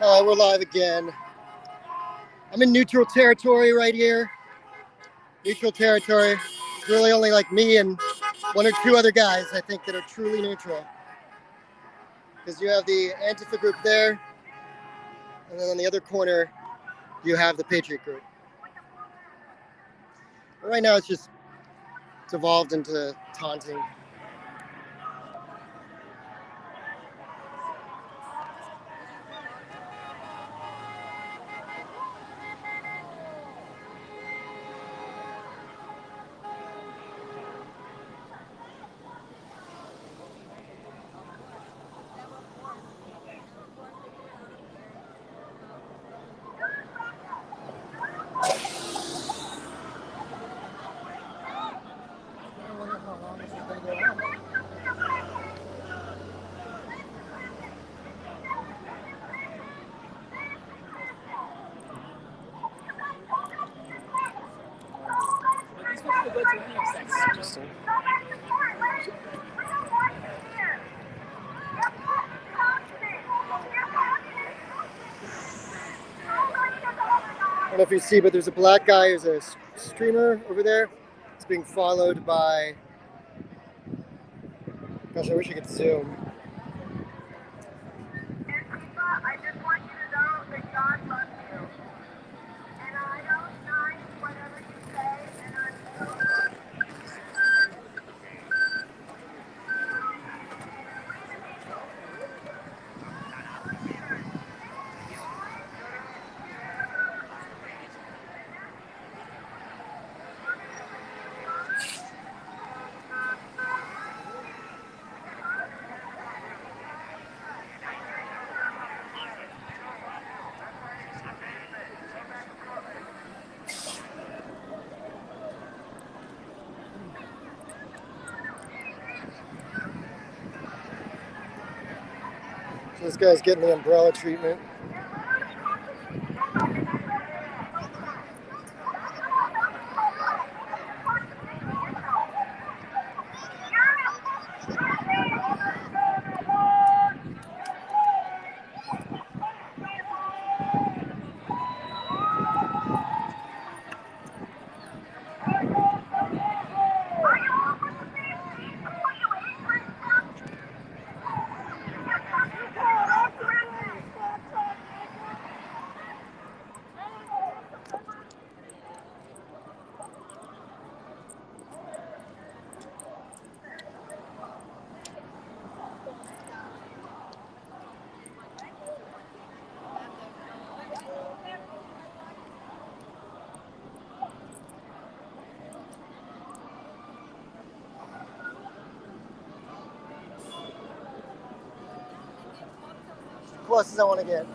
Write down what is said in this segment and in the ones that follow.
We're live again. I'm in neutral territory right here. Neutral territory. It's really only like me and one or two other guys, I think, that are truly neutral. Because you have the Antifa group there, and then on the other corner, you have the Patriot group. But right now, it's evolved into taunting. Interesting. I don't know if you see, but there's a black guy who's a streamer over there. It's being followed by. Gosh, I wish I could zoom. I just want you to know that God loves you. And I don't mind whatever you say, and I'm so So this guy's getting the umbrella treatment. Close as I want to get.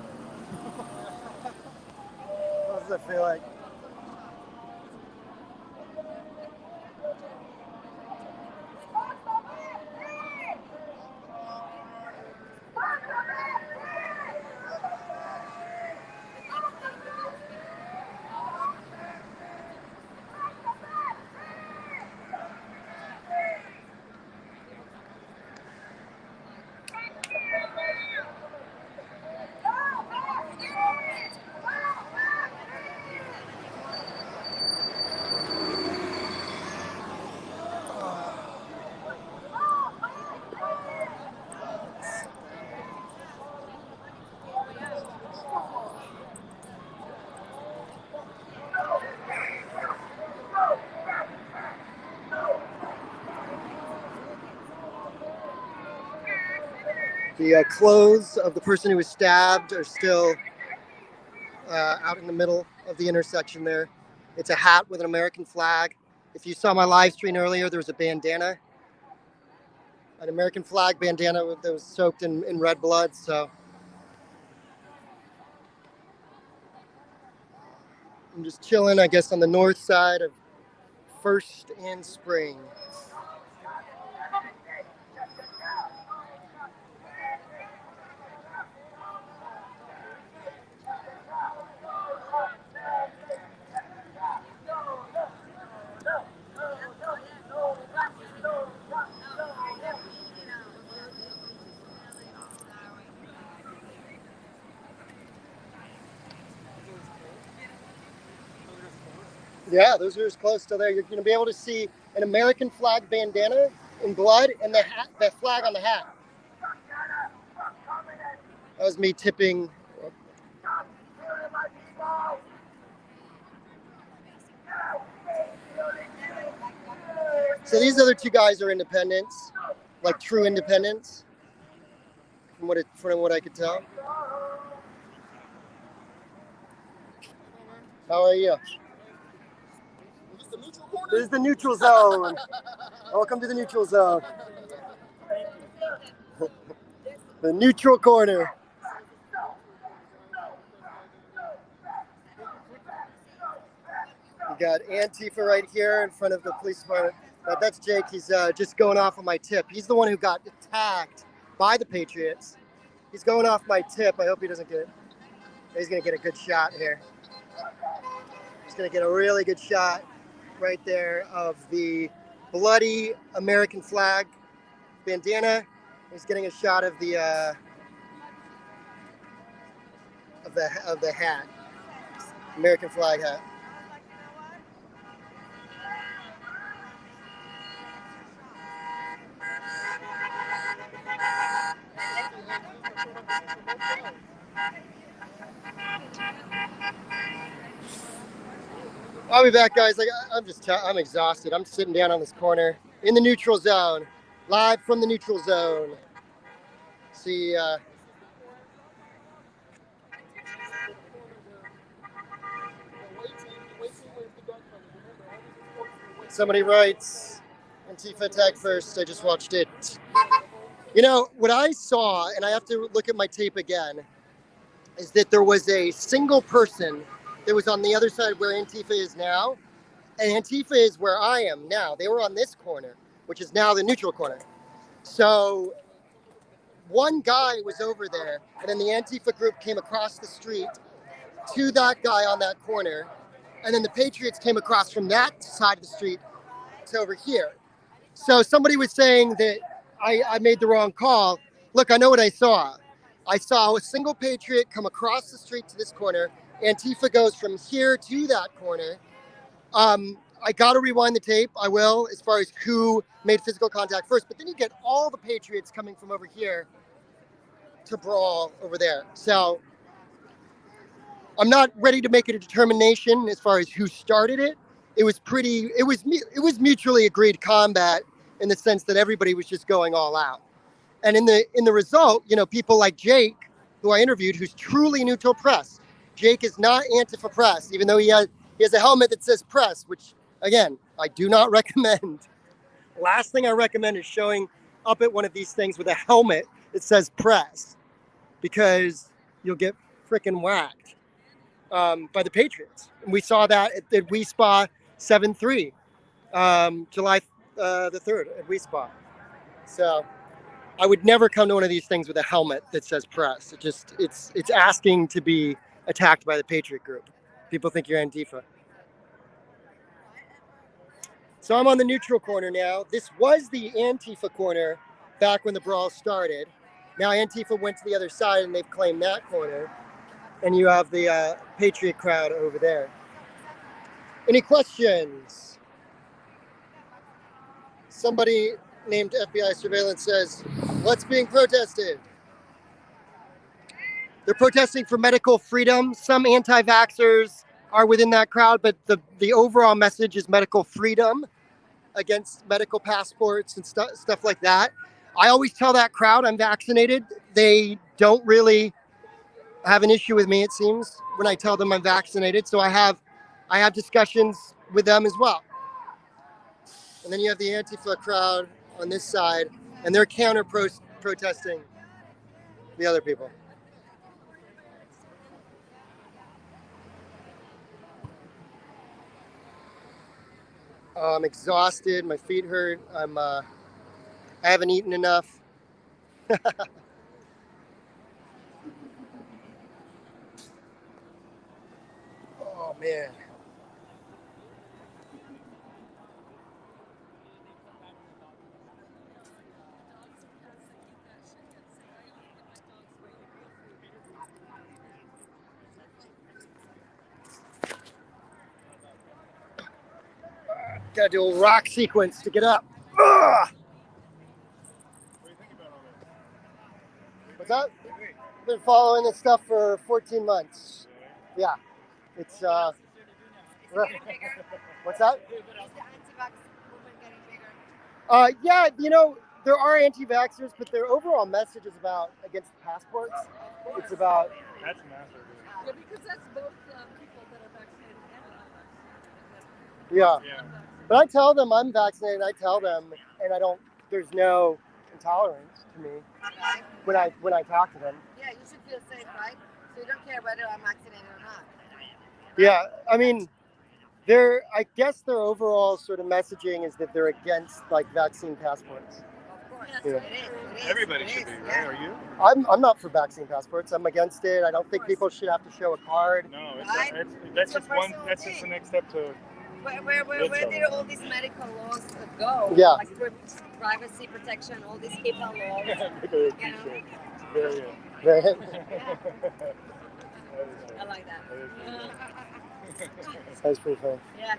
Close as I feel like. The clothes of the person who was stabbed are still out in the middle of the intersection there. It's a hat with an American flag. If you saw my live stream earlier, there was a bandana, an American flag bandana that was soaked in red blood. So I'm just chilling, I guess, on the north side of First and Spring. Yeah, those are as close to there. You're going to be able to see an American flag bandana in blood and the hat, the flag on the hat. That was me tipping. So these other two guys are independents, like true independents, from what I could tell. How are you? This is the neutral zone. Welcome to the neutral zone. The neutral corner. We got Antifa right here in front of the police department. That's Jake. He's just going off on my tip. He's the one who got attacked by the Patriots. He's going off my tip. I hope he doesn't get. He's gonna get a good shot here. He's gonna get a really good shot right there of the bloody American flag bandana. He's getting a shot of the hat, American flag hat. I'll be back, guys. Like I'm exhausted. I'm sitting down on this corner in the neutral zone, live from the neutral zone. See, somebody writes, Antifa attack first. I just watched it. You know what I saw, and I have to look at my tape again, is that there was a single person that was on the other side where Antifa is now, and Antifa is where I am now. They were on this corner, which is now the neutral corner. So one guy was over there, and then the Antifa group came across the street to that guy on that corner, and then the Patriots came across from that side of the street to over here. So somebody was saying that I made the wrong call. Look, I know what I saw. I saw a single Patriot come across the street to this corner. Antifa goes from here to that corner. I got to rewind the tape. I will, as far as who made physical contact first. But then you get all the Patriots coming from over here to brawl over there. So I'm not ready to make a determination as far as who started it. It was mutually agreed combat in the sense that everybody was just going all out. And in the result, you know, people like Jake, who I interviewed, who's truly neutral press. Jake is not Antifa press, even though he has a helmet that says press, which again, I do not recommend. Last thing I recommend is showing up at one of these things with a helmet that says press, because you'll get freaking whacked by the Patriots. And we saw that at WeSpa 7-3, July the 3rd at WeSpa. So I would never come to one of these things with a helmet that says press. It's asking to be attacked by the Patriot group. People think you're Antifa. So I'm on the neutral corner now. This was the Antifa corner back when the brawl started. Now Antifa went to the other side and they've claimed that corner. And you have the Patriot crowd over there. Any questions? Somebody named FBI Surveillance says, what's being protested? They're protesting for medical freedom. Some anti-vaxxers are within that crowd, but the overall message is medical freedom against medical passports and stuff like that. I always tell that crowd I'm vaccinated. They don't really have an issue with me, it seems, when I tell them I'm vaccinated. So I have discussions with them as well. And then you have the Antifa crowd on this side, and they're protesting the other people. I'm exhausted. My feet hurt. I haven't eaten enough. Oh man. Gotta do a rock sequence to get up. Ugh! What's that? I've been following this stuff for 14 months. Yeah. It's what's that? Yeah, you know, there are anti-vaxxers, but their overall message is about against passports. It's about That's massive. Yeah, because that's both people that are vaccinated and not vaccinated. yeah. But I tell them I'm vaccinated. I tell them, and I don't. There's no intolerance to me when I talk to them. Yeah, you should feel safe, right? So you don't care whether I'm vaccinated or not. Yeah, I mean, I guess their overall sort of messaging is that they're against like vaccine passports. Of course, Yeah. it is. Everybody should be, right? Are you? I'm not for vaccine passports. I'm against it. I don't think people should have to show a card. No, It's that's just a one. personal That's just the thing. next step to. Where did all these medical laws go? Yeah. Like privacy protection, all these HIPAA laws. Very Right? I like that. That's pretty funny. Yeah.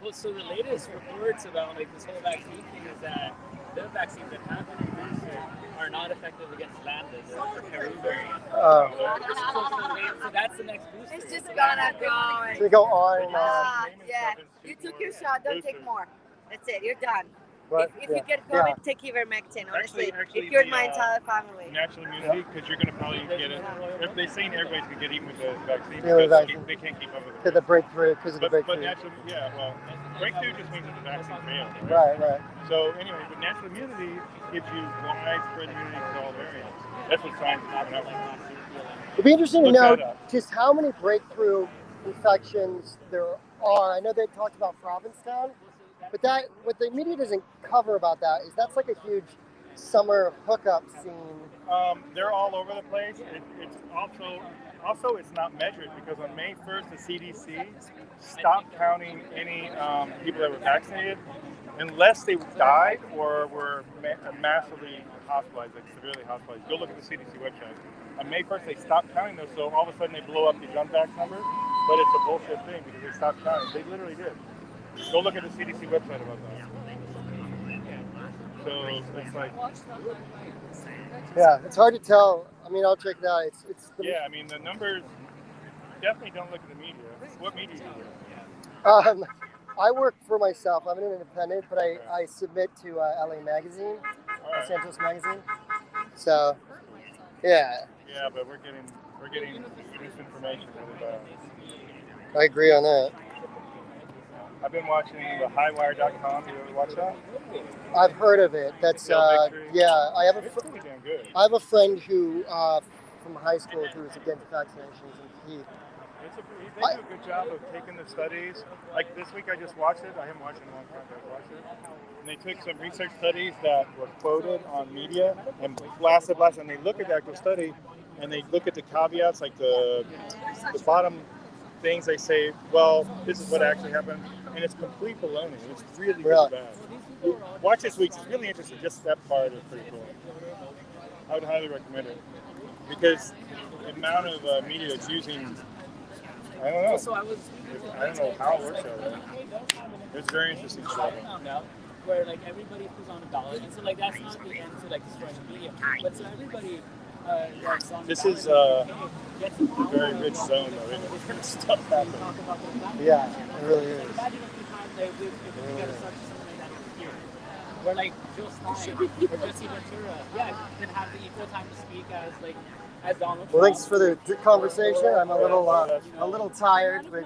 Well, so the latest reports about like this whole vaccine thing is that the vaccines that have been boosted are not effective against lambda, the Peru variant. So that's the next booster. It's just gonna go. So they go on and on. Yeah. You took your shot, don't take more. That's it, you're done. But, If you get COVID, take ivermectin, honestly. Actually, it cured the, my entire family. Natural immunity, because you're going to probably get it. They're saying everybody's going to get eaten with the vaccine Yeah, because vaccine. they can't keep up with To it. the breakthrough, because of the But breakthrough. natural, well, breakthrough just means that the vaccine failed. Right. So anyway, but natural immunity gives you widespread immunity to all variants. That's what science is coming up with. It'd be interesting to Look know that up. just how many breakthrough infections there are. I know they talked about Provincetown, but that what the media doesn't cover about that is that's like a huge summer hookup scene. They're all over the place. It's also it's not measured because on May 1st the CDC stopped counting any people that were vaccinated unless they died or were massively hospitalized, like severely hospitalized. Go look at the CDC website. On May 1st they stopped counting those, so all of a sudden they blow up these unvax numbers, but it's a bullshit thing because they stopped counting. They literally did. Go look at the CDC website about that. So it's like, Yeah, it's hard to tell. I mean, I'll check it out. It's the, yeah, I mean the numbers definitely don't look at the media. What media do you do? I work for myself. I'm an independent, but I submit to LA Magazine, Los Angeles Magazine. So, yeah. Yeah, but we're getting misinformation really bad. I agree on that. I've been watching the Highwire.com. You ever watch that? I've heard of it. That's yeah. I have It's pretty damn good. a friend who from high school who was against vaccinations, and They do a good job of taking the studies. Like this week, I just watched it. I haven't watched it in a long time, but I watched it. And they took some research studies that were quoted on media and blasted, and they look at the actual study and they look at the caveats, like the bottom things. They say, well, this is what actually happened, and it's complete baloney. It's really, really bad. Watch this week. It's really interesting. Just that part is pretty cool. I would highly recommend it because the amount of media that's using, I don't know. I don't know how it works out there. It's very interesting stuff. Where like everybody who's on a ballot, and so like that's not the end to like destroying the media, but so everybody that's on This the is ballot, a very rich zone though, isn't it? This kind of stuff happens. talk about the ballot. Yeah, it really is. Imagine if we find that if we get a such something like that here, where like Jill Stein or Jesse Ventura, can have the equal time to speak as Donald Trump. Well, thanks for the conversation. I'm a little tired, but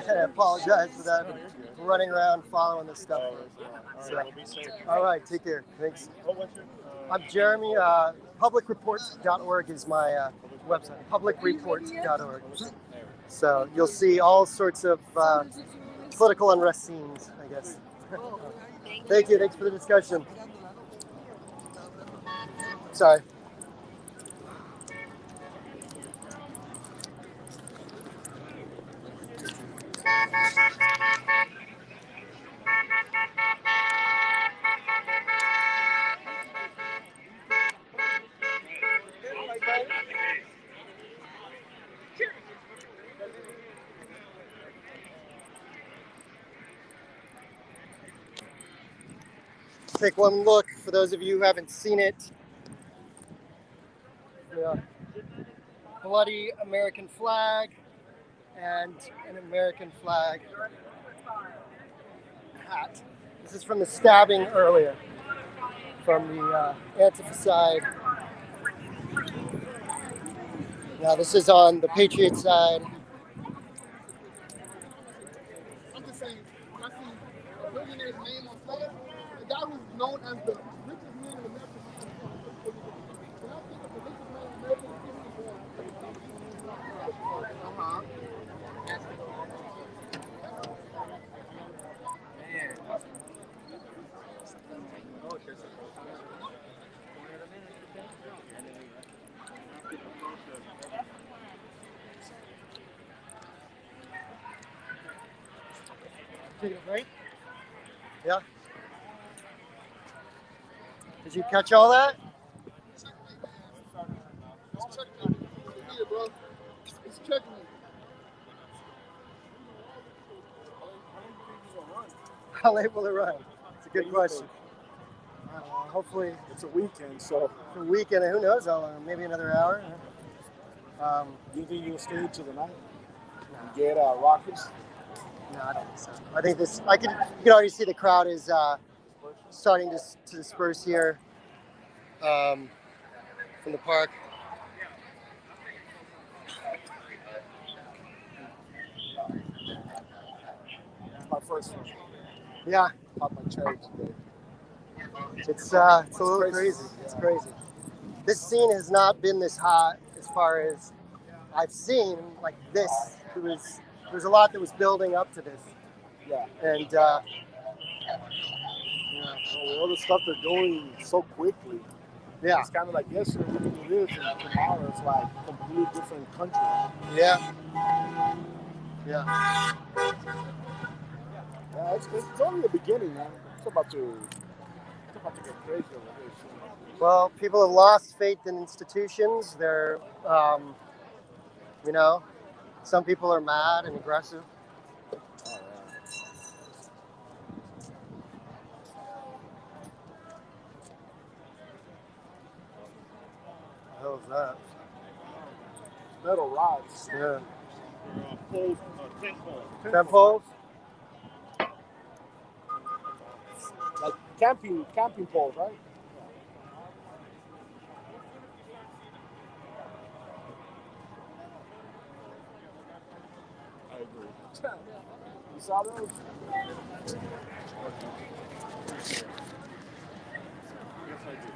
I apologize for that. I'm running around following this stuff. All right, well, be safe. All right, take care. Thanks. What's your, I'm Jeremy. Publicreports.org is my website. Publicreports.org. So you'll see all sorts of political unrest scenes, I guess. Thank you. Thanks for the discussion. Sorry. take one look for those of you who haven't seen it. Yeah. Bloody American flag and an American flag hat. This is from the stabbing earlier, from the Antifa side. Now this is on the Patriot side. I'm just saying, when I see a billionaire's name on flag, the guy who's known as the richest man in America. When I think of the richest man in America, Taking a break? Yeah. Did you catch all that? it's checkmate. Yeah, bro. It's checkmate. How late will it run? It's a good question. Hopefully It's a weekend, so for a weekend, who knows how long, maybe another hour. you think you'll stay till the night? Get rockets? No, I don't think so. I think this, you can already see the crowd is starting to disperse here from the park. It's my first one. Yeah, Pop my cherry today. it's a little crazy. It's crazy. This scene has not been this hot as far as I've seen. Like this, there's a lot that was building up to this, Yeah. and All the stuff they're doing so quickly. yeah, It's kind of like yesterday we do this, and tomorrow it's like completely different country. yeah, yeah. Yeah, it's only the beginning, man. It's about to get crazy over here. Well, people have lost faith in institutions. They're, some people are mad and aggressive. What the hell is that? Metal rods. Yeah. Poles, tent poles. 10 poles? Like camping poles, right? I agree. You saw those? Yes, I do.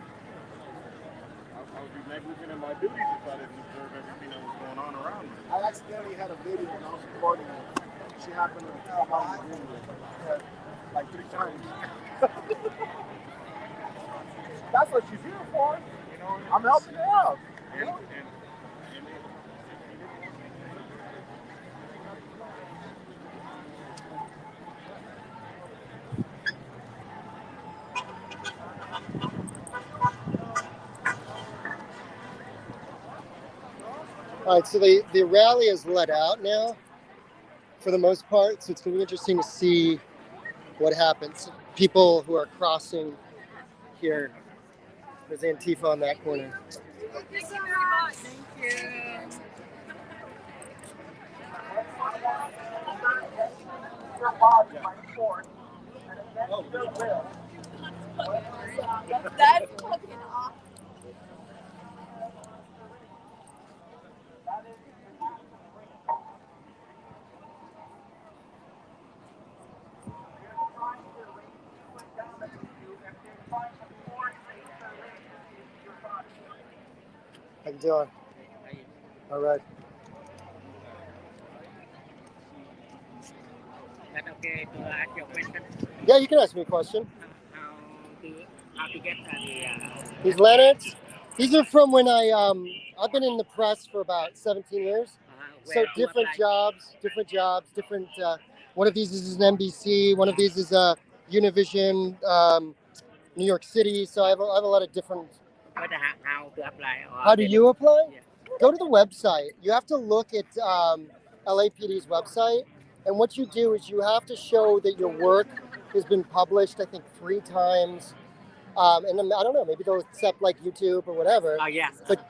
I would be negligent in my duties if I didn't observe everything that was going on around me. I accidentally had a video when I was recording it. She happened to come out and do it like 3 times. That's what she's here for. You know, I'm helping her out. and All right, so the rally is let out now for the most part, so it's going to be interesting to see what happens. People who are crossing here. There's Antifa on that corner. Thank you very much. Thank you. That's fucking awesome. How you doing? All right. That okay to ask you a question? Yeah, you can ask me a question. How to get These lanterns, these are from when I've been in the press for about 17 years. So different jobs. One of these is an NBC. One of these is a Univision, New York City. So I have a lot of different. But how to apply? How do you apply? Yeah. Go to the website. You have to look at LAPD's website. And what you do is you have to show that your work has been published, I think, 3 times And then, I don't know, maybe they'll accept like YouTube or whatever. Oh, yes. But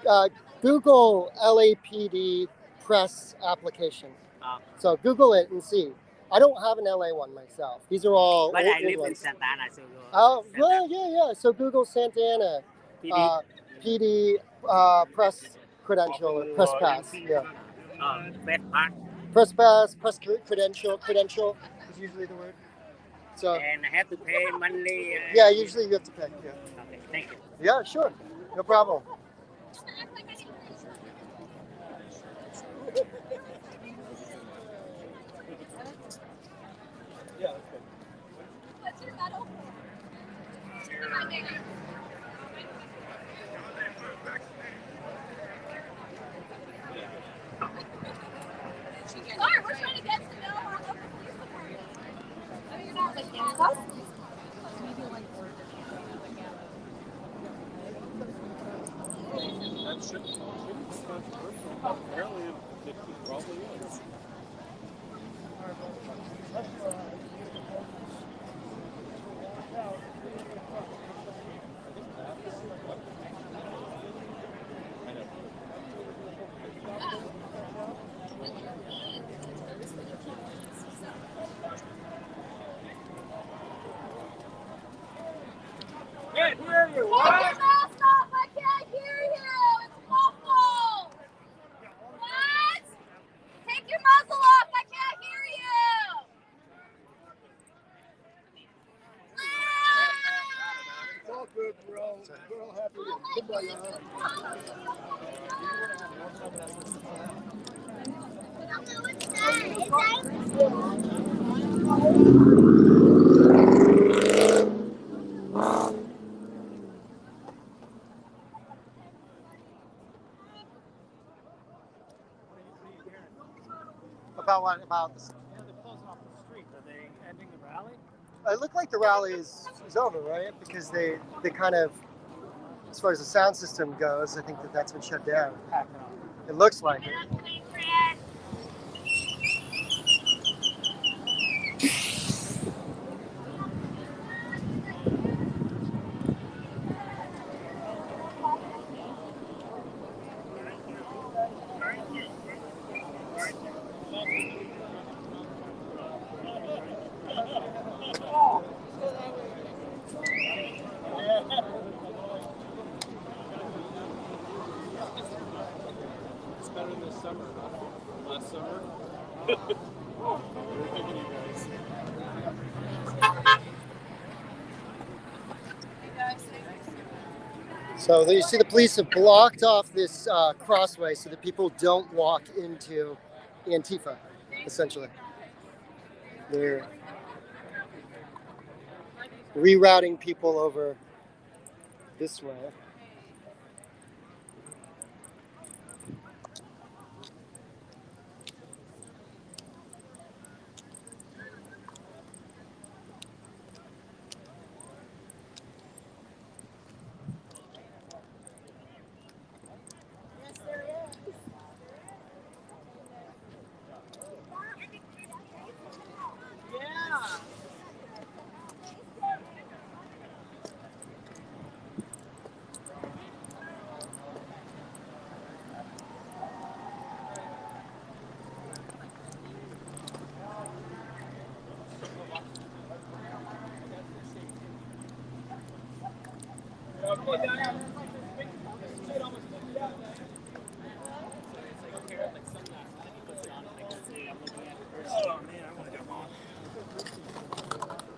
Google LAPD press application. Oh. So Google it and see. I don't have an LA one myself. These are all But old, I live in ones. Santa Ana, so go. Oh, Santa well, yeah. So Google Santa Ana PD. PD press credential or press pass. Yeah. Best part. Press pass, press credential is usually the word. So And I have to pay monthly. yeah, usually you have to pay. Yeah. Okay, thank you. Yeah, sure. No problem. Yeah, that's good. What's your medal? Sorry, we're trying to get to know our local police department. I mean, you're not like handcuffs? That shouldn't be controversial. Apparently, it probably is. Take your mask off! I can't hear you! It's muffled! What? Take your muzzle off! I can't hear you! It's all good, bro. We're all happy with you. Goodbye, y'all. About what? About this? Yeah, they're closing off the street. Are they ending the rally? It looked like the rally is over, right? Because they kind of, as far as the sound system goes, I think that's been shut down. It looks like it. It's better this summer, huh? Last summer? We're thinking you guys. So you see the police have blocked off this crossway so that people don't walk into Antifa, essentially. They're rerouting people over this way.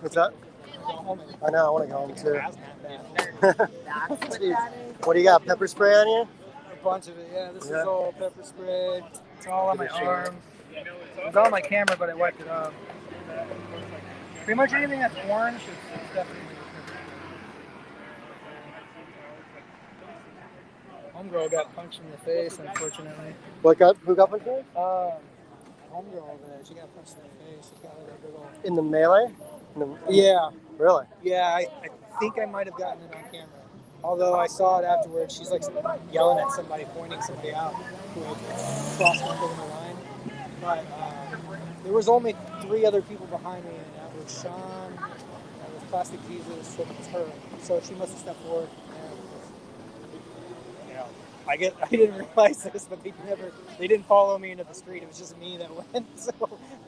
What's that? I know, I want to go home too. Jeez. What do you got? Pepper spray on you? A bunch of it, yeah. This Yeah. is all pepper sprayed. It's all on my arms. It's on my camera, but I wiped it off. Pretty much anything that's orange, it's definitely homegirl got punched in the face, unfortunately. Who got punched? Homegirl over there, she got punched in the face. She got like a big old... In the melee? Yeah, Really? yeah. I think I might have gotten it on camera. Although I saw it afterwards, she's like yelling at somebody, pointing somebody out who had crossed over the line. But there was only 3 other people behind me, and that was Sean, that was plastic Jesus, it was her. So she must have stepped forward. Yeah. I didn't realize this, but they didn't follow me into the street. It was just me that went. So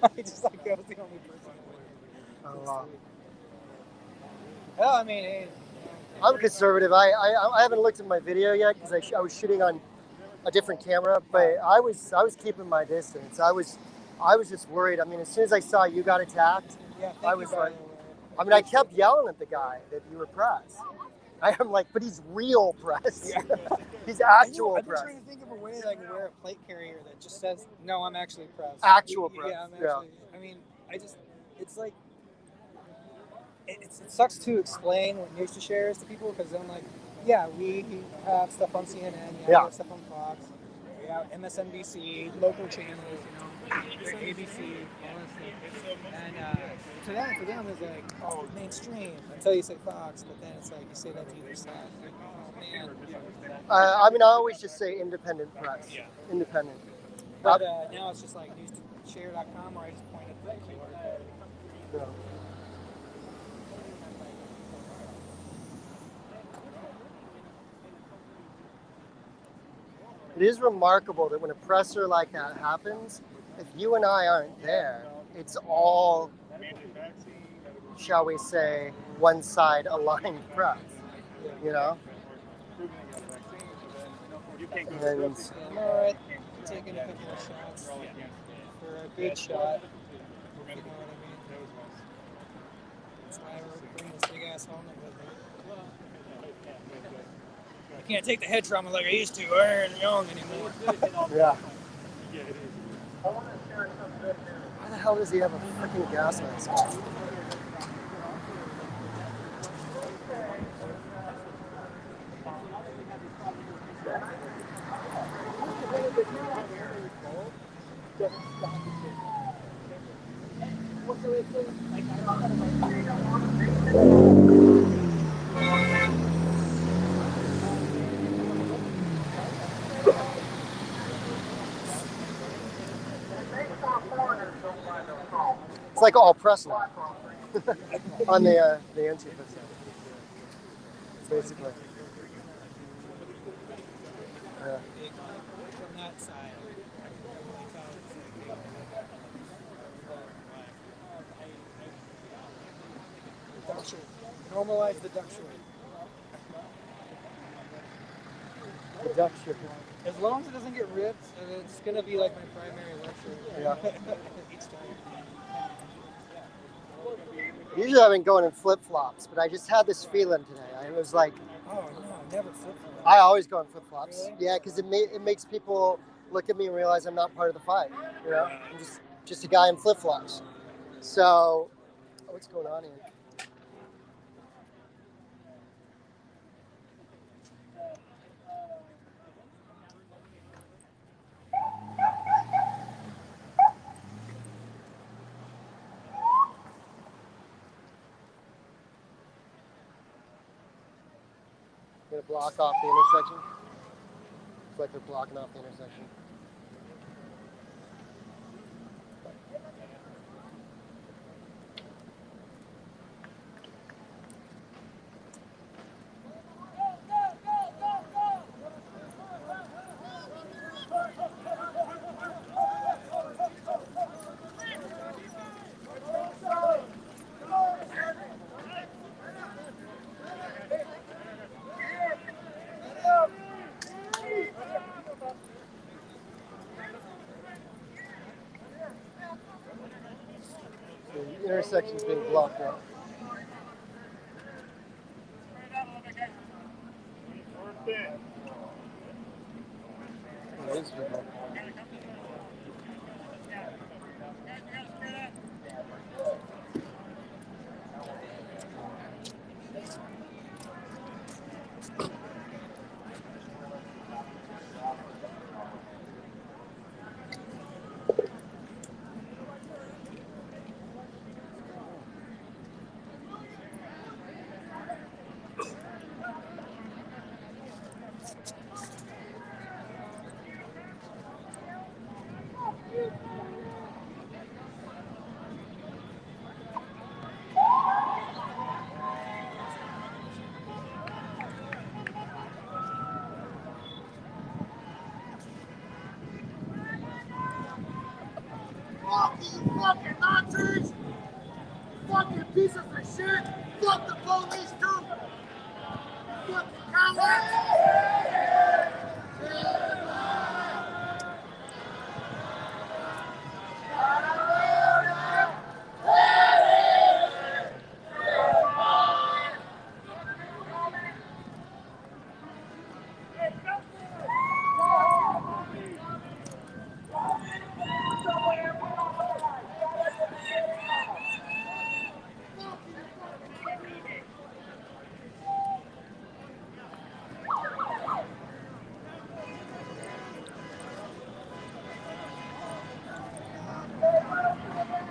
I was the only person that went. Oh, wow. Well, I mean, hey, I'm conservative. I haven't looked at my video yet because I was shooting on a different camera, but I was keeping my distance. I was just worried. I mean, as soon as I saw you got attacked, yeah, I was like, I mean, I kept yelling at the guy that you were press. I am like, but he's real press. Yeah. He's actual I've been press. trying to think of a way that I can wear a plate carrier that just says, "No, I'm actually press." Actual press. Yeah, I'm actually. I mean, it's like, it sucks to explain what news to share is to people because I'm like, yeah, we have stuff on CNN, we have stuff on Fox, we have MSNBC, local channels, ABC, all that stuff. And for them, it's like, oh, mainstream until you say Fox, but then it's like you say that to either side. Like, oh man. I mean, I always just say independent press. Independent. But now it's just like newsshare.com, where I just point at the QR code. Yeah. It is remarkable that when a presser like that happens, if you and I aren't there, it's all, shall we say, one side aligned press. You know? And I'm alright taking a couple of shots for a good shot. You know what I mean? That's why I bring this big ass helmet with me. I can't take the head trauma like I used to. I ain't young anymore. yeah. Why the hell does he have a freaking gas mask on? It's like all press now on the entry side. Basically. Yeah. From that side. Duck shirt. Normalize the duck shirt. The duck shirt. As long as it doesn't get ripped, it's gonna be like my primary lecture. Yeah. Each time. Usually I've been going in flip-flops, but I just had this feeling today. I was like, oh no, never flip flops. I always go in flip-flops. Really? Yeah, because it makes people look at me and realize I'm not part of the fight. You know, I'm just a guy in flip-flops. So, what's going on here? Gonna block off the intersection. It's like they're blocking off the intersection. The intersection's being blocked out. It is people. Fuck you fucking Nazis! Fucking pieces of shit! Fuck the police too! Fucking cowards!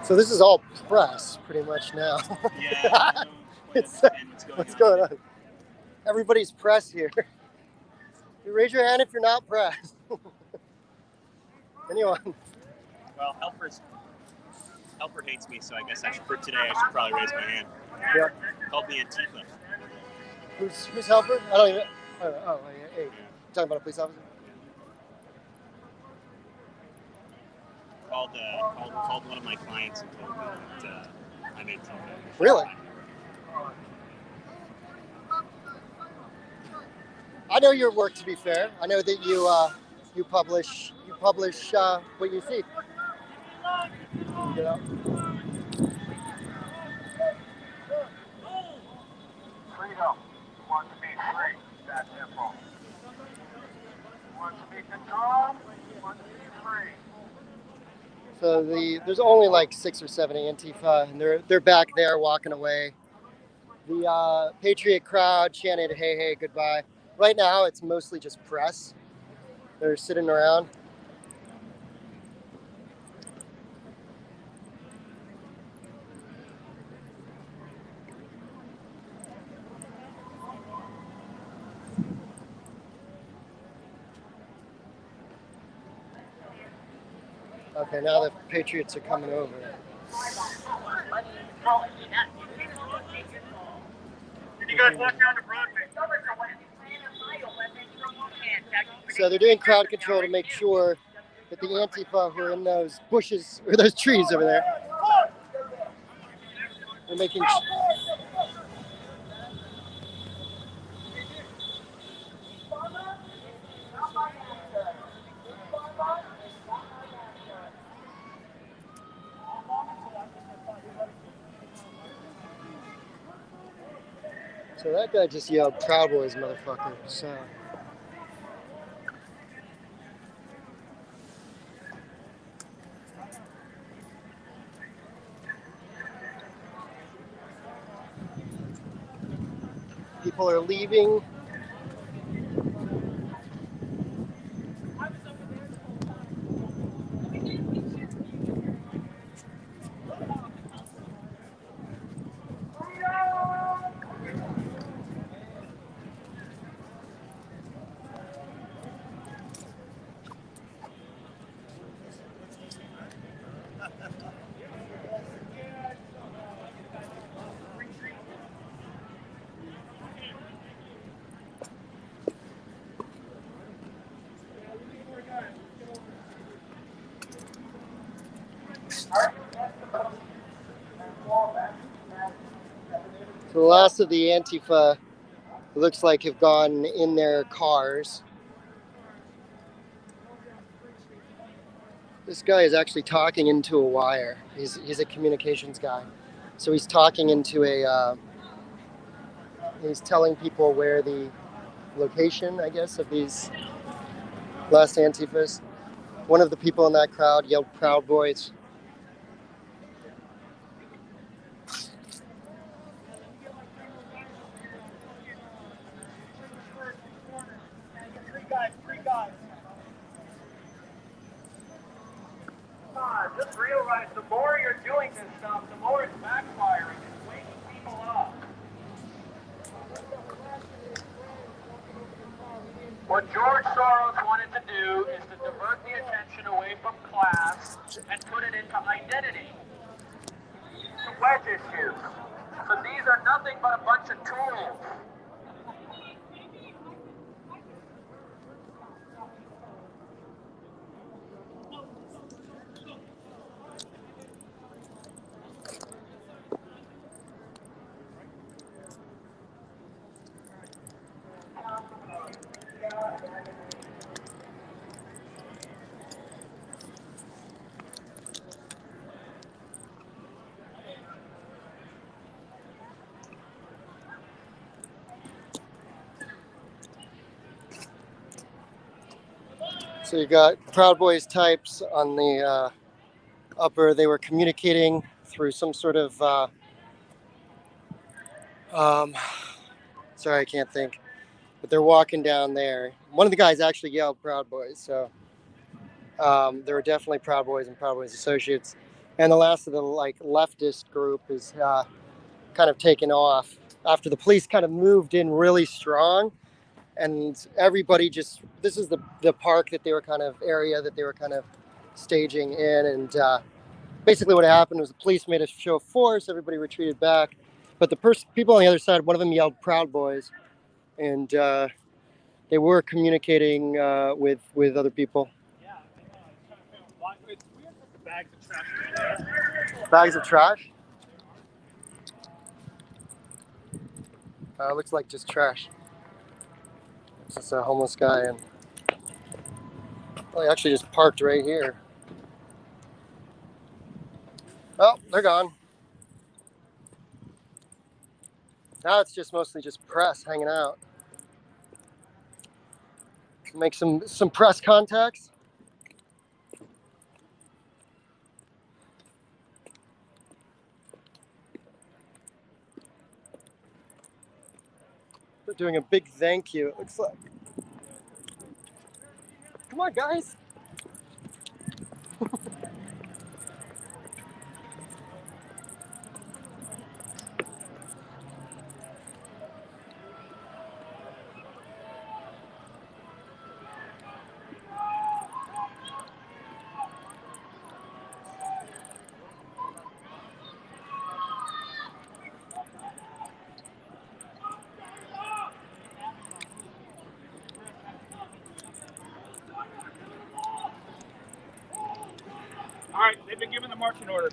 So this is all press, pretty much now. Yeah. It's, what's going on? Everybody's press here. You raise your hand if you're not press. Anyone? Well, Helper hates me, so I guess for today I should probably raise my hand. Yeah. Called me Antifa. Who's helper? I don't even. Oh, hey. Talking about a police officer? Called one of my clients and told me that I'm Antifa. Really? I know your work. To be fair, I know that you publish what you see. You know? Freedom. You want to be free. That's simple. You want to be controlled. You want to be free. So there's only like 6 or 7 Antifa, and they're back there walking away. The Patriot crowd chanted "Hey, hey, goodbye." Right now, it's mostly just press. They're sitting around. Okay, now the Patriots are coming over. Did you guys walk down to Broadway? So they're doing crowd control to make sure that the Antifa who are in those bushes or those trees over there, they're making. So that guy just yelled "Proud Boys, motherfucker." So. People are leaving. So the last of the Antifa, it looks like, have gone in their cars. This guy is actually talking into a wire. He's a communications guy. So he's talking into he's telling people where the location, I guess, of these last Antifas. One of the people in that crowd yelled "Proud Boys." Three guys. Just realize the more you're doing this stuff, the more it's backfiring. It's waking people up. What George Soros wanted to do is to divert the attention away from class and put it into identity. To wedge issues. So these are nothing but a bunch of tools. So you got Proud Boys types on the upper. They were communicating through some sort of sorry, I can't think. But they're walking down there. One of the guys actually yelled Proud Boys, so there were definitely Proud Boys and Proud Boys associates. And the last of the like leftist group is kind of taken off after the police kind of moved in really strong, and everybody just, this is the park that they were kind of area that they were kind of staging in, and basically what happened was the police made a show of force, everybody retreated back, but the people on the other side, one of them yelled Proud Boys, and they were communicating with other people. Bags of trash? Looks like just trash. It's just a homeless guy, and well, he actually just parked right here. Oh, they're gone. Now it's just mostly just press hanging out. Make some press contacts. They're doing a big thank you, it looks like. Come on, guys. All right, they've been given the marching order.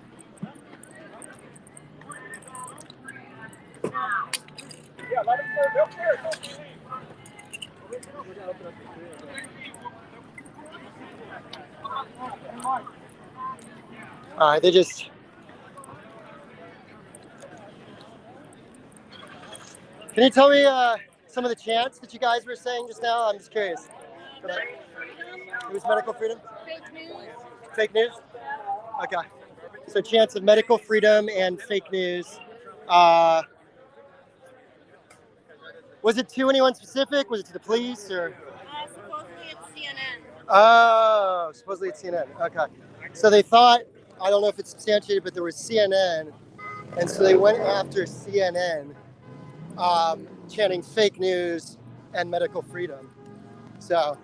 Yeah, let them go. All right, they just. Can you tell me some of the chants that you guys were saying just now? I'm just curious. It was medical freedom? Fake news. Fake news? Okay. So chants of medical freedom and fake news. Was it to anyone specific? Was it to the police or? Supposedly it's CNN. Oh, supposedly it's CNN. Okay. So they thought, I don't know if it's substantiated, but there was CNN. And so they went after CNN, chanting fake news and medical freedom. So.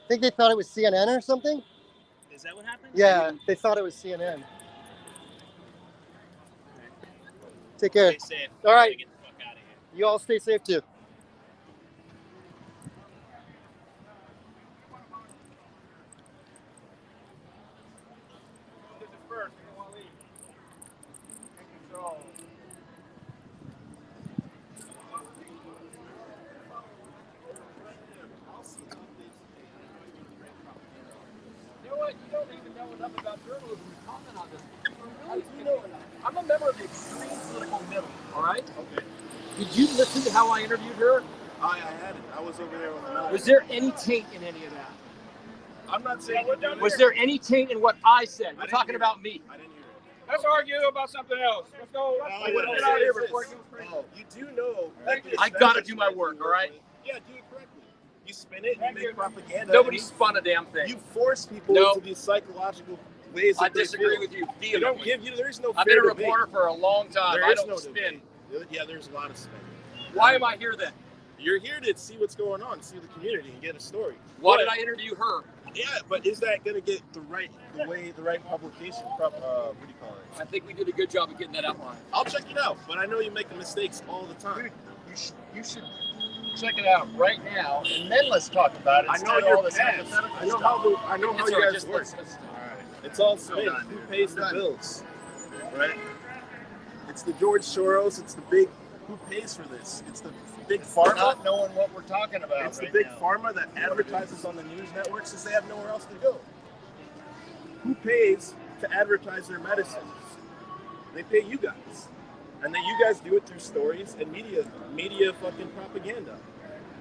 I think they thought it was CNN or something. Is that what happened? Yeah, they thought it was CNN. Take care. Stay safe. All right. Get the fuck out of here. You all stay safe too. You don't even know enough about journalism to comment on this. I'm a member of the extreme political middle, all right? Okay. Did you listen to how I interviewed her? I hadn't. I was over there with another. Was there any taint in any of that? I'm not saying. Was there any taint in what I said? We're talking about me. I didn't hear it. Let's argue about something else. Let's go. Get out of here before it goes crazy. You do know. I gotta do my work, all right? Yeah, do it correctly. You spin it, you make propaganda. Nobody spun a damn thing. You force people No. into these psychological ways. I that they disagree feel. with you They don't vehemently. give you. There's no. I've been a fair debate. reporter for a long time. There I is don't no spin. debate. Yeah, there's a lot of spin. Why am I here then? You're here to see what's going on, see the community, and get a story. Why But- did I interview her? Yeah, but is that going to get the right publication? What do you call it? I think we did a good job of getting that outline. I'll check it out, but I know you make mistakes all the time. You should check it out right now, and then let's talk about it. I know instead of your all this past. hypothetical I know stuff. how you It's all guys just work. let's- It's all spin. Who pays the bills? Right? It's the George Soros. It's the big. Who pays for this? It's the big pharma. Not knowing what we're talking about. It's the right big now. pharma that advertises on the news networks since they have nowhere else to go. Who pays to advertise their medicines? They pay you guys. And then you guys do it through stories and media fucking propaganda.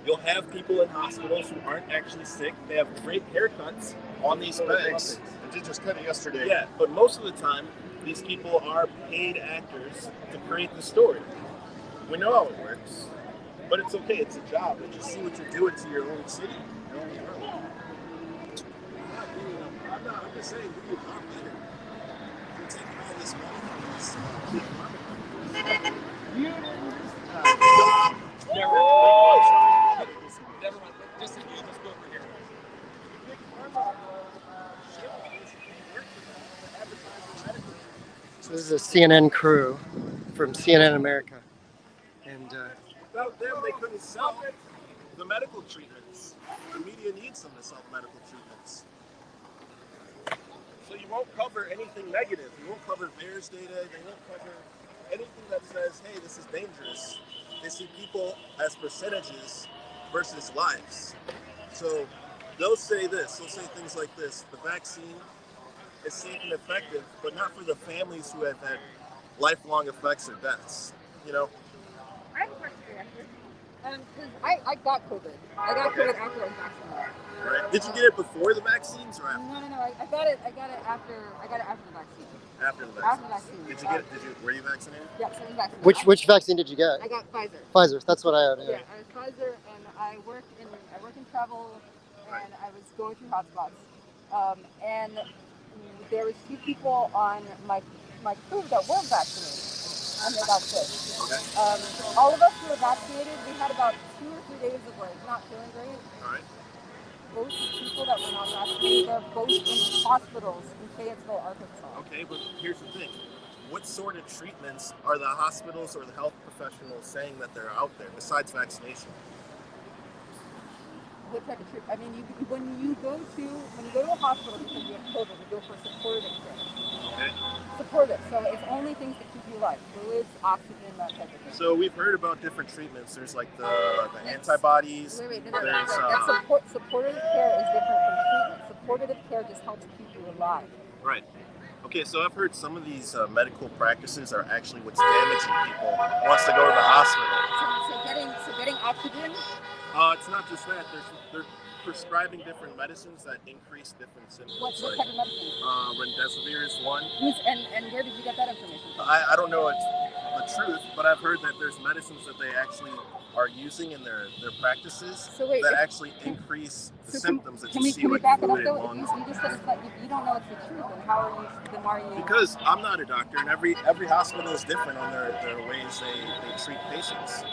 You'll have people in hospitals who aren't actually sick. They have great haircuts on these specs. I did just cut it yesterday. Yeah, but most of the time, these people are paid actors to create the story. We know how it works, but it's okay. It's a job. But just see what you're doing to your own city. I'm just saying, we would not better. You're taking all this money from these Never mind. Just go over here. So this is a CNN crew from CNN America, and without them, they couldn't sell the medical treatments. The media needs them to sell medical treatments. So you won't cover anything negative. You won't cover VAERS data. They won't cover anything that says, hey, this is dangerous. They see people as percentages versus lives. So they'll say this. They'll say things like this. The vaccine is safe and effective, but not for the families who have had lifelong effects or deaths. You know? I have a question for you. Because I got COVID. I got COVID after I was vaccinated. Right. Did you get it before the vaccines or after? No. I got it after the vaccine. After the vaccine. After the vaccine. Did you get it? Were you vaccinated? Yes, I was vaccinated. which vaccine did you get? I got Pfizer. Pfizer. That's what I had. Yeah, I was Pfizer, and I work in travel, and I was going through hotspots, and there was 2 people on my crew that weren't vaccinated, and they got sick. Okay. All of us who were vaccinated, we had about 2 or 3 days of like not feeling great. All right. Both people that were not vaccinated, they're both in hospitals in Fayetteville, Arkansas. Okay, but here's the thing. What sort of treatments are the hospitals or the health professionals saying that they're out there besides vaccination? What type of treatment? I mean, when you go to a hospital because you have COVID, you go for supportive care. Okay. Supportive. So it's only things that keep you alive: fluids, oxygen, that type of thing. So we've heard about different treatments. There's like the antibodies. Wait. No. There's Supportive care is different from treatment. Supportive care just helps keep you alive. right. Okay, so I've heard some of these medical practices are actually what's damaging people once they go to the hospital. So getting oxygen. It's not just that. They're prescribing different medicines that increase different symptoms. What type of medicine? Remdesivir is one. And where did you get that information from? I don't know it's the truth, but I've heard that there's medicines that they actually are using in their practices that actually increase the symptoms that you see like fluid in lungs. You just said you don't know it's the truth, and why are you? Because I'm not a doctor, and every hospital is different on their ways they treat patients.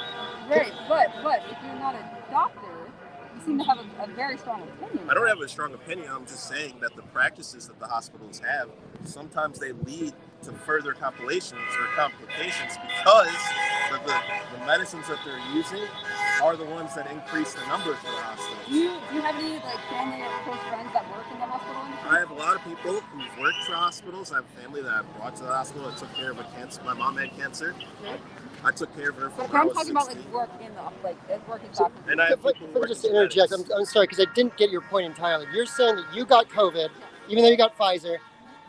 Right, but if you're not a doctor, you seem to have a very strong opinion. I don't have a strong opinion. I'm just saying that the practices that the hospitals have, sometimes they lead to further complications because the medicines that they're using are the ones that increase the numbers for the hospital. Do you have any like family or close friends that work in the hospital industry? I have a lot of people who've worked for hospitals. I have a family that I brought to the hospital that took care of a cancer. My mom had cancer. Okay. I took care of her for But when I I'm was talking 16. about work in the work in doctor. And I have people Let me working just interject. I'm sorry because I didn't get your point entirely. You're saying that you got COVID, even though you got Pfizer.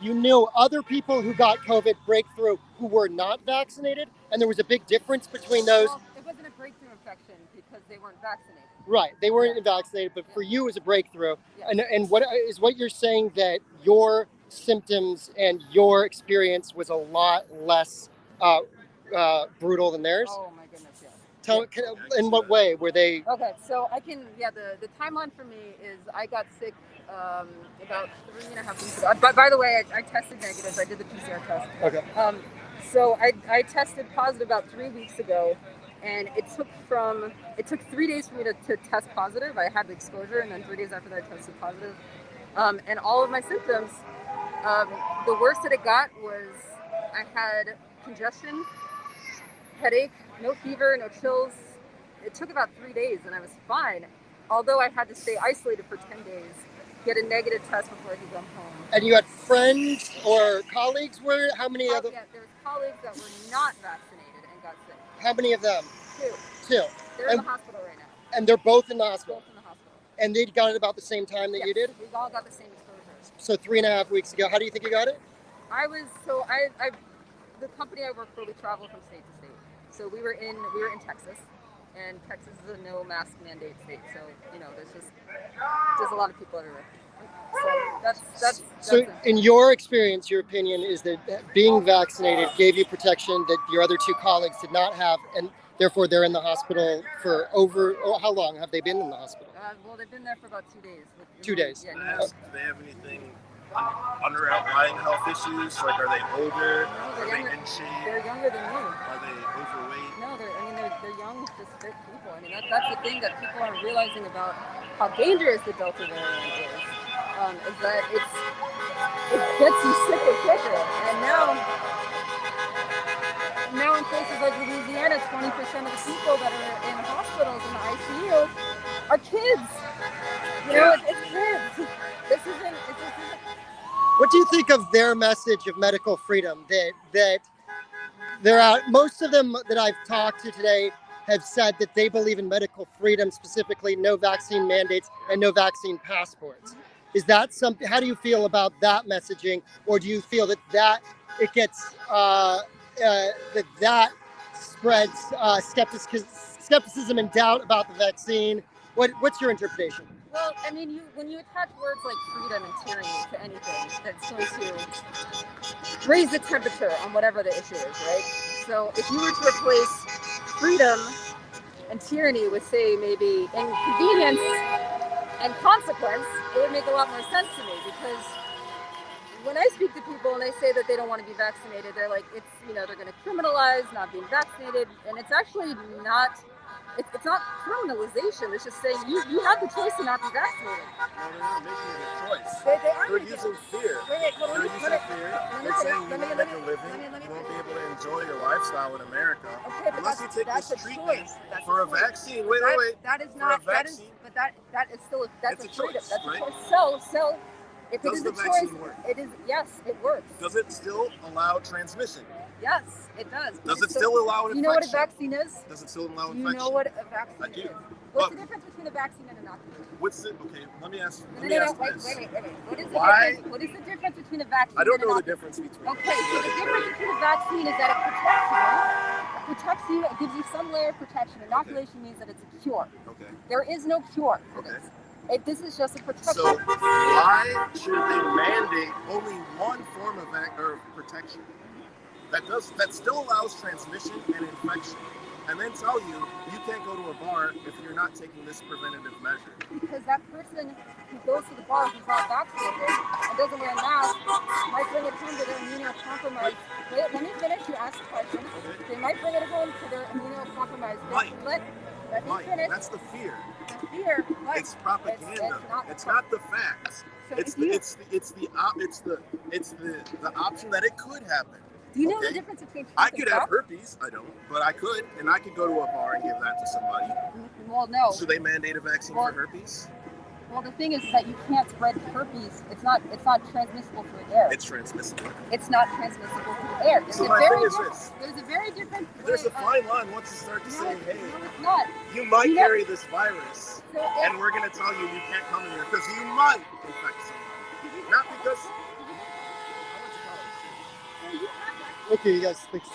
You knew other people who got COVID breakthrough who were not vaccinated, and there was a big difference between those. Well, it wasn't a breakthrough infection because they weren't vaccinated. Right, they weren't vaccinated, but for you it was a breakthrough. Yeah. And what you're saying that your symptoms and your experience was a lot less brutal than theirs? Oh my goodness, yes. In what way were they? Okay, so the timeline for me is I got sick about 3.5 weeks ago. But by the way, I tested negative. I did the PCR test. Okay. So I tested positive about 3 weeks ago, and it took 3 days for me to test positive. I had the exposure, and then 3 days after that I tested positive. And all of my symptoms, the worst that it got was I had congestion, headache, no fever, no chills. It took about 3 days, and I was fine. Although I had to stay isolated for 10 days, get a negative test before I could come home. And you had friends or colleagues? How many of them? Yeah, there was colleagues that were not vaccinated and got sick. How many of them? 2. 2. They're in the hospital right now. And they're both in the hospital? Both in the hospital. And they got it about the same time that you did? We all got the same exposure. So 3.5 weeks ago. How do you think you got it? the company I work for, we travel from state to state. So we were in Texas, and Texas is a no mask mandate state. So there's a lot of people everywhere. So So in your experience, your opinion is that being vaccinated gave you protection that your other two colleagues did not have, and therefore they're in the hospital for how long have they been in the hospital? Well, they've been there for about 2 days. 2 days. Yeah. Do they have anything underlying health issues? Like, are they older? No, Are they're they younger. in shape? They're younger than me. Are they overweight? No, they're young, just fit people. I mean, that's the thing that people aren't realizing about how dangerous the Delta variant is that it gets you sicker quicker. And now in places like Louisiana, 20% of the people that are in hospitals in the ICU are kids. It's kids. This isn't. What do you think of their message of medical freedom? That they're out. Most of them that I've talked to today have said that they believe in medical freedom, specifically no vaccine mandates and no vaccine passports. Is that something? How do you feel about that messaging, or do you feel that it gets that spreads skepticism and doubt about the vaccine? What's your interpretation? Well, I mean, when you attach words like freedom and tyranny to anything, that's going to raise the temperature on whatever the issue is, right? So if you were to replace freedom and tyranny with, say, maybe inconvenience and consequence, it would make a lot more sense to me, because when I speak to people and they say that they don't want to be vaccinated, they're like, they're going to criminalize not being vaccinated, and it's actually not. It's not criminalization. It's just saying you have the choice to not be vaccinated. No, they're not making it a choice. They are They're using fear. They're using fear. They're saying you won't make a living, you won't be able to enjoy your lifestyle in America unless you take this treatment for a vaccine. Wait. That is For not. a That is. vaccine? But that is still. That's It's a a freedom. choice, That's right? a choice. So if it Does is the a choice, vaccine work? it is. Yes, it works. Does it still allow transmission? Yes, it does. Does it still allow an You know what a infection? vaccine is? Does it still allow Do infection? you know what a vaccine I do. is? What's But the difference between a vaccine and inoculation? okay, let me ask No, this. Wait. Why? What is the difference between a vaccine I don't and know the inoculation? difference between Okay, so the difference between a vaccine is that it protects you. It gives you some layer of protection. Inoculation means that it's a cure. Okay. There is no cure for Okay. this. This is just a protection. So why should they mandate only one form of protection that still allows transmission and infection, and then tell you can't go to a bar if you're not taking this preventative measure? Because that person who goes to the bar who's not vaccinated and doesn't wear a mask might bring it home to their immunocompromised. Wait, let me finish. You asked the question. They might bring it home to their immunocompromised. Let me finish. That's the fear. The fear. But It's propaganda. It's not the facts. So It's the option that it could happen. Do you know the difference between truth I and could have fact? herpes. I don't, but I could, and I could go to a bar and give that to somebody. Well, no. Should they mandate a vaccine for herpes? Well, the thing is that you can't spread herpes. It's not transmissible through the air. It's transmissible. It's not transmissible through the air. So my thing is this. There's a very different. There's a fine line once you start to say, hey, no, it's not. you might You know- carry this virus, and we're going to tell you can't come in here because you might infect someone. Not because. Okay, you guys. Thanks.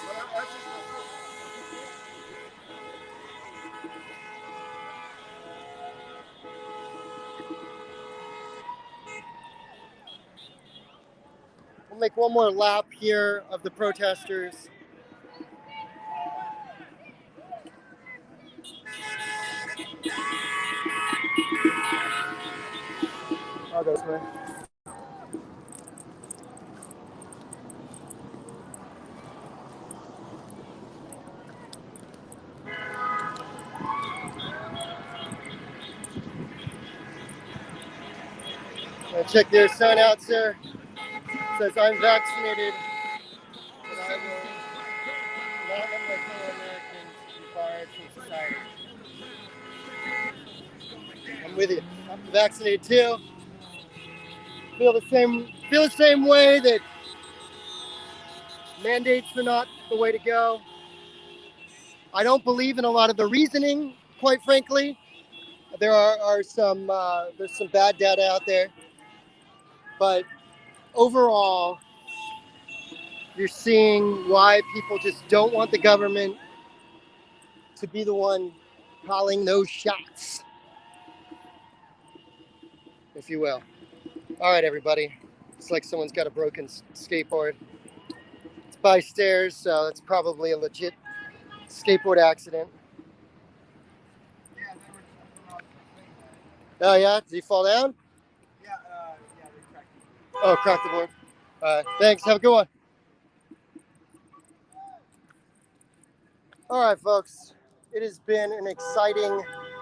We'll make one more lap here of the protesters. Oh, that's right. Check their sign out, sir. It says, I'm vaccinated, but I will not let my fellow Americans be barred from society. I'm with you. I'm vaccinated too. Feel the same way that mandates are not the way to go. I don't believe in a lot of the reasoning, quite frankly. There are some there's some bad data out there. But overall, You're seeing why people just don't want the government to be the one calling those shots, if you will. All right, everybody. It's like someone's got a broken skateboard. It's by stairs, so it's probably a legit skateboard accident. Oh, yeah? Did he fall down? Yeah, they cracked it. Oh, cracked the board. All right, thanks. Have a good one. All right, folks. It has been an exciting,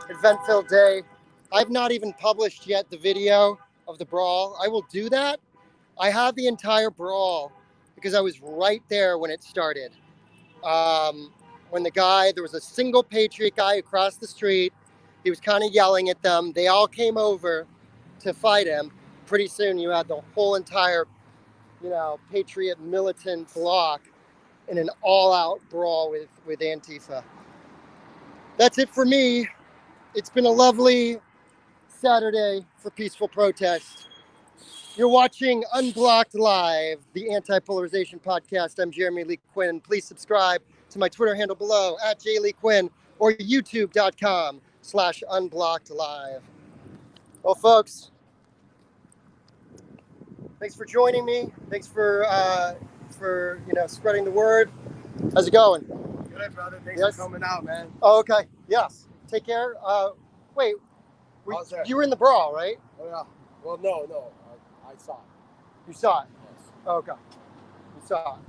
event-filled day. I've not even published yet the video of the brawl. I will do that. I have the entire brawl because I was right there when it started. When there was a single Patriot guy across the street. He was kind of yelling at them. They all came over to fight him. Pretty soon you had the whole entire, Patriot militant block in an all-out brawl with Antifa. That's it for me. It's been a lovely Saturday for peaceful protest. You're watching Unblocked Live, the anti-polarization podcast. I'm Jeremy Lee Quinn. Please subscribe to my Twitter handle below @JLeeQuinn or youtube.com/unblockedlive. Well, folks, thanks for joining me. Thanks for spreading the word. How's it going? Good, brother. Thanks Yes? for coming out, man. Oh, okay. Yes. Take care. Wait, How's that? you were in the brawl, right? Oh, yeah. Well, no. I saw it. You saw it. Yes. Oh, okay. You saw it.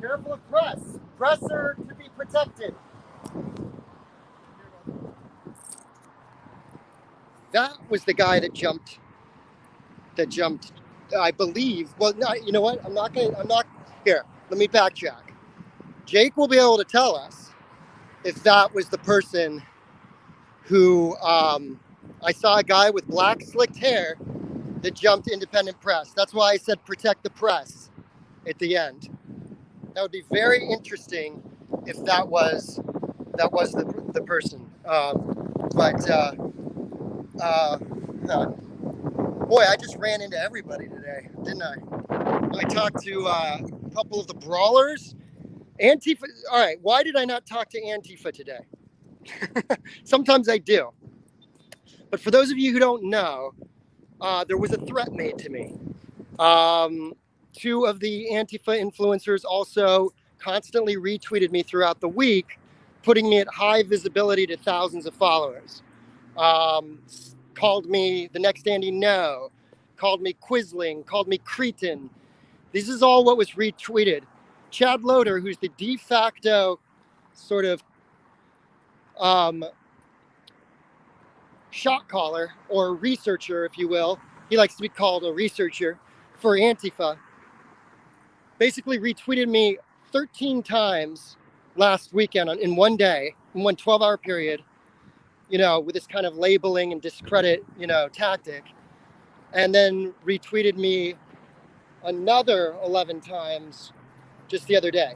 Careful of press. Press are to be protected. That was the guy that jumped. I believe. Well, no, you know what? I'm not here. Let me backtrack. Jake will be able to tell us if that was the person who I saw a guy with black slicked hair that jumped independent press. That's why I said protect the press at the end. That would be very interesting if that was the person. Boy, I just ran into everybody today, didn't I? I talked to a couple of the brawlers. Antifa. All right, why did I not talk to Antifa today? Sometimes I do. But for those of you who don't know, there was a threat made to me. Two of the Antifa influencers also constantly retweeted me throughout the week, putting me at high visibility to thousands of followers. Called me the next Andy No, called me Quisling, called me Cretin. This is all what was retweeted. Chad Loader, who's the de facto sort of shot caller or researcher, if you will. He likes to be called a researcher for Antifa. Basically retweeted me 13 times last weekend in one day, in one 12-hour period, with this kind of labeling and discredit, tactic. And then retweeted me another 11 times just the other day.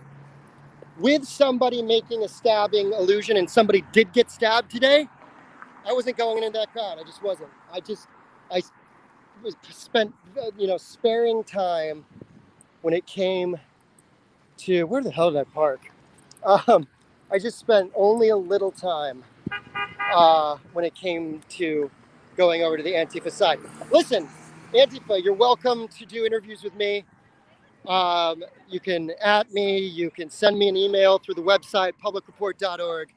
With somebody making a stabbing allusion, and somebody did get stabbed today, I wasn't going into that crowd. I just wasn't. I was spent, sparing time when it came to, where the hell did I park? I just spent only a little time when it came to going over to the Antifa side. Listen, Antifa, you're welcome to do interviews with me. You can @me, you can send me an email through the website, publicreport.org.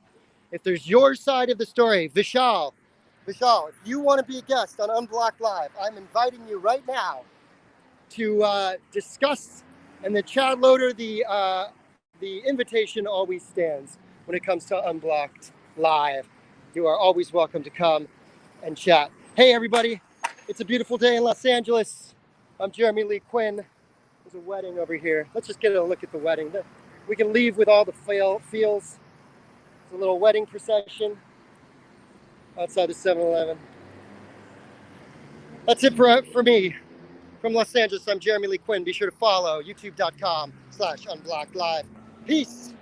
If there's your side of the story, Vishal, if you want to be a guest on Unblocked Live, I'm inviting you right now to discuss, and the Chad Loader, the invitation always stands when it comes to Unblocked Live. You are always welcome to come and chat. Hey, everybody. It's a beautiful day in Los Angeles. I'm Jeremy Lee Quinn. There's a wedding over here. Let's just get a look at the wedding. We can leave with all the feels. It's a little wedding procession outside the 7-Eleven. That's it for me. From Los Angeles, I'm Jeremy Lee Quinn. Be sure to follow youtube.com/unblockedlive. Peace.